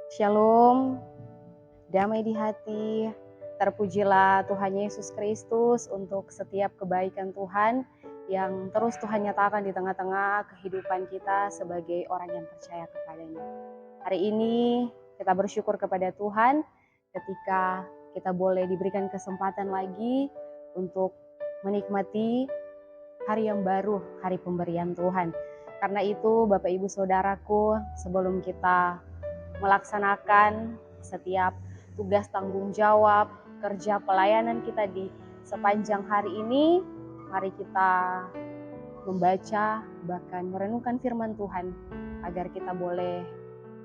Shalom, damai di hati. Terpujilah Tuhan Yesus Kristus untuk setiap kebaikan Tuhan yang terus Tuhan nyatakan di tengah-tengah kehidupan kita sebagai orang yang percaya kepadanya. Hari ini kita bersyukur kepada Tuhan ketika kita boleh diberikan kesempatan lagi untuk menikmati hari yang baru, hari pemberian Tuhan. Karena itu Bapak Ibu Saudaraku, sebelum kita melaksanakan setiap tugas tanggung jawab, kerja pelayanan kita di sepanjang hari ini, mari kita membaca bahkan merenungkan firman Tuhan agar kita boleh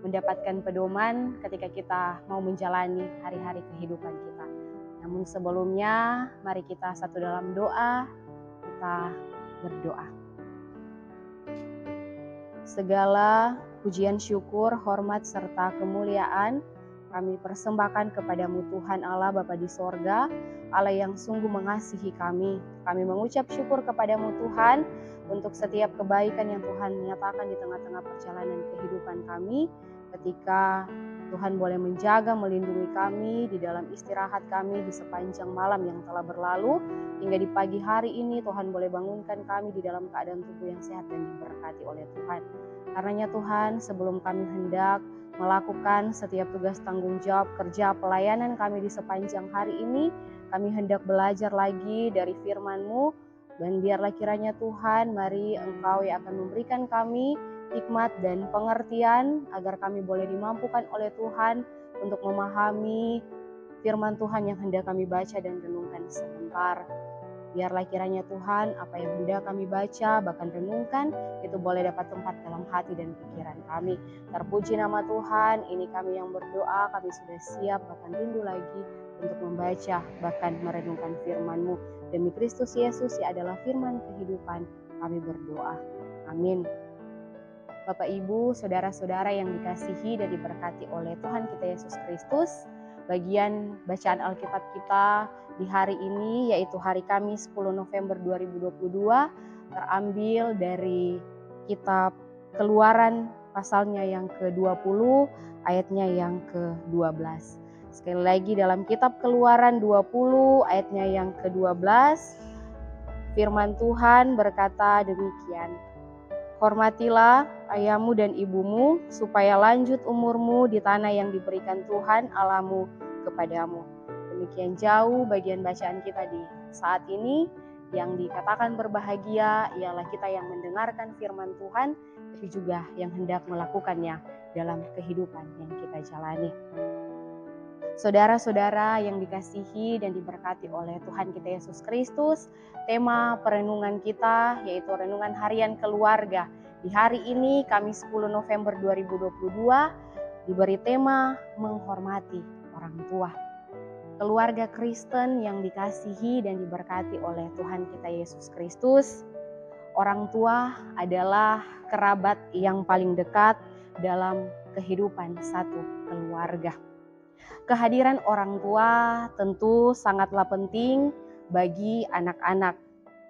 mendapatkan pedoman ketika kita mau menjalani hari-hari kehidupan kita. Namun sebelumnya, mari kita satu dalam doa, kita berdoa. Segala pujian syukur, hormat, serta kemuliaan kami persembahkan kepadamu Tuhan Allah Bapa di sorga, Allah yang sungguh mengasihi kami. Kami mengucap syukur kepadamu Tuhan untuk setiap kebaikan yang Tuhan nyatakan di tengah-tengah perjalanan kehidupan kami, ketika Tuhan boleh menjaga, melindungi kami di dalam istirahat kami di sepanjang malam yang telah berlalu, hingga di pagi hari ini Tuhan boleh bangunkan kami di dalam keadaan tubuh yang sehat dan diberkati oleh Tuhan. Karenanya Tuhan, sebelum kami hendak melakukan setiap tugas tanggung jawab kerja pelayanan kami di sepanjang hari ini, kami hendak belajar lagi dari firman-Mu, dan biarlah kiranya Tuhan, mari Engkau yang akan memberikan kami hikmat dan pengertian agar kami boleh dimampukan oleh Tuhan untuk memahami firman Tuhan yang hendak kami baca dan renungkan sebentar. Biarlah kiranya Tuhan, apa yang hendak kami baca, bahkan renungkan, itu boleh dapat tempat dalam hati dan pikiran kami. Terpuji nama Tuhan, ini kami yang berdoa, kami sudah siap, bahkan rindu lagi untuk membaca, bahkan merenungkan firman-Mu. Demi Kristus Yesus yang adalah firman kehidupan, kami berdoa. Amin. Bapak Ibu, saudara-saudara yang dikasihi dan diberkati oleh Tuhan kita Yesus Kristus, bagian bacaan Alkitab kita di hari ini yaitu hari Kamis 10 November 2022 terambil dari kitab Keluaran pasalnya yang ke-20 ayatnya yang ke-12. Sekali lagi dalam kitab Keluaran 20 ayatnya yang ke-12 firman Tuhan berkata demikian. Hormatilah ayahmu dan ibumu, supaya lanjut umurmu di tanah yang diberikan Tuhan Allahmu kepadamu. Demikian jauh bagian bacaan kita di saat ini. Yang dikatakan berbahagia ialah kita yang mendengarkan firman Tuhan, tapi juga yang hendak melakukannya dalam kehidupan yang kita jalani. Saudara-saudara yang dikasihi dan diberkati oleh Tuhan kita Yesus Kristus, tema perenungan kita yaitu renungan harian keluarga. Di hari ini, Kamis 10 November 2022, diberi tema menghormati orang tua. Keluarga Kristen yang dikasihi dan diberkati oleh Tuhan kita Yesus Kristus, orang tua adalah kerabat yang paling dekat dalam kehidupan satu keluarga. Kehadiran orang tua tentu sangatlah penting bagi anak-anak,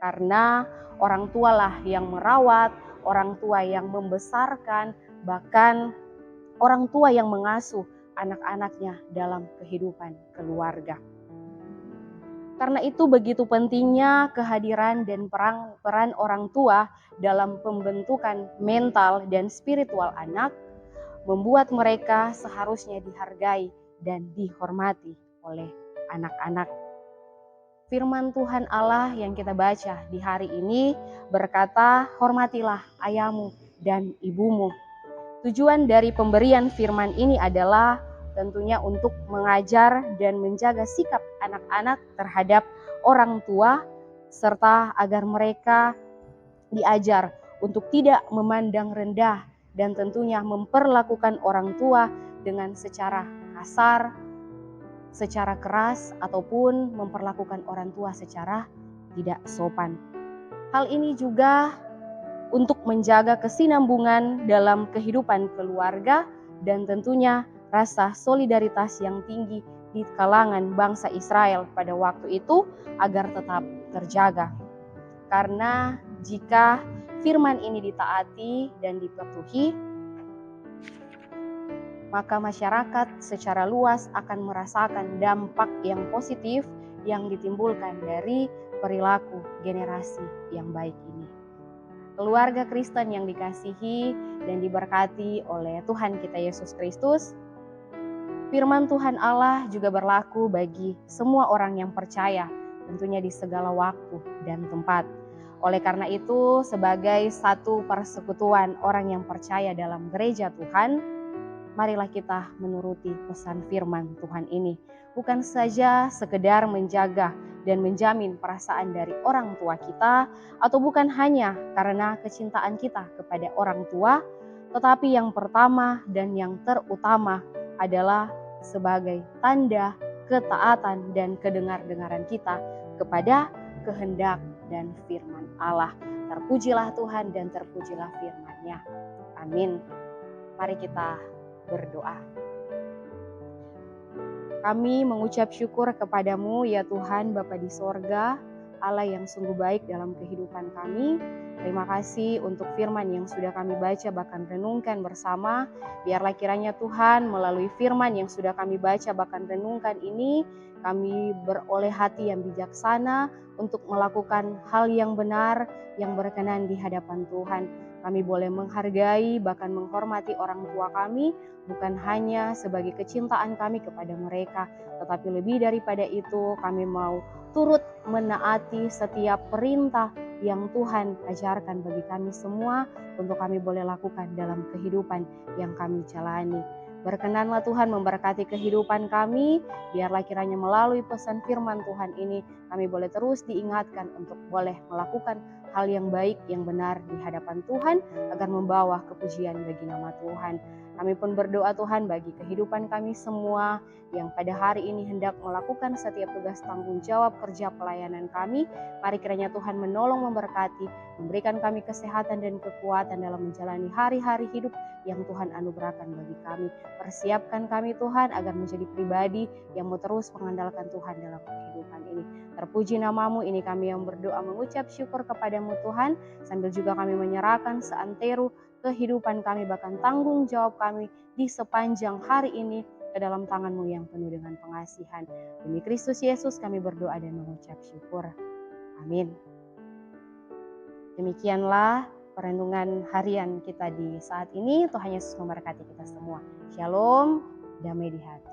karena orang tualah yang merawat, orang tua yang membesarkan, bahkan orang tua yang mengasuh anak-anaknya dalam kehidupan keluarga. Karena itu begitu pentingnya kehadiran dan peran orang tua dalam pembentukan mental dan spiritual anak, membuat mereka seharusnya dihargai dan dihormati oleh anak-anak. Firman Tuhan Allah yang kita baca di hari ini berkata, hormatilah ayahmu dan ibumu. Tujuan dari pemberian firman ini adalah tentunya untuk mengajar dan menjaga sikap anak-anak terhadap orang tua, serta agar mereka diajar untuk tidak memandang rendah dan tentunya memperlakukan orang tua dengan secara kasar, secara keras, ataupun memperlakukan orang tua secara tidak sopan. Hal ini juga untuk menjaga kesinambungan dalam kehidupan keluarga dan tentunya rasa solidaritas yang tinggi di kalangan bangsa Israel pada waktu itu agar tetap terjaga. Karena jika firman ini ditaati dan dipatuhi, maka masyarakat secara luas akan merasakan dampak yang positif yang ditimbulkan dari perilaku generasi yang baik ini. Keluarga Kristen yang dikasihi dan diberkati oleh Tuhan kita Yesus Kristus, firman Tuhan Allah juga berlaku bagi semua orang yang percaya, tentunya di segala waktu dan tempat. Oleh karena itu, sebagai satu persekutuan orang yang percaya dalam gereja Tuhan, marilah kita menuruti pesan firman Tuhan ini. Bukan saja sekedar menjaga dan menjamin perasaan dari orang tua kita, atau bukan hanya karena kecintaan kita kepada orang tua, tetapi yang pertama dan yang terutama adalah sebagai tanda ketaatan dan kedengar-dengaran kita kepada kehendak dan firman Allah. Terpujilah Tuhan dan terpujilah firman-Nya. Amin. Mari kita berdoa. Kami mengucap syukur kepadamu ya Tuhan Bapa di sorga, Allah yang sungguh baik dalam kehidupan kami. Terima kasih untuk firman yang sudah kami baca bahkan renungkan bersama. Biarlah kiranya Tuhan melalui firman yang sudah kami baca bahkan renungkan ini, kami beroleh hati yang bijaksana untuk melakukan hal yang benar, yang berkenan di hadapan Tuhan. Kami boleh menghargai bahkan menghormati orang tua kami, bukan hanya sebagai kecintaan kami kepada mereka, tetapi lebih daripada itu kami mau turut menaati setiap perintah yang Tuhan ajarkan bagi kami semua untuk kami boleh lakukan dalam kehidupan yang kami jalani. Berkenanlah Tuhan memberkati kehidupan kami, biarlah kiranya melalui pesan firman Tuhan ini kami boleh terus diingatkan untuk boleh melakukan hal yang baik, yang benar di hadapan Tuhan agar membawa kepujian bagi nama Tuhan. Kami pun berdoa Tuhan bagi kehidupan kami semua yang pada hari ini hendak melakukan setiap tugas tanggung jawab kerja pelayanan kami. Mari kiranya Tuhan menolong, memberkati, memberikan kami kesehatan dan kekuatan dalam menjalani hari-hari hidup yang Tuhan anugerahkan bagi kami. Persiapkan kami Tuhan agar menjadi pribadi yang mau terus mengandalkan Tuhan dalam kehidupan ini. Terpuji namamu, ini kami yang berdoa mengucap syukur kepadamu Tuhan, sambil juga kami menyerahkan seantero kehidupan kami bahkan tanggung jawab kami di sepanjang hari ini ke dalam tangan-Mu yang penuh dengan pengasihan. Demi Kristus Yesus kami berdoa dan mengucap syukur. Amin. Demikianlah perenungan harian kita di saat ini. Tuhan Yesus memberkati kita semua. Shalom, damai di hati.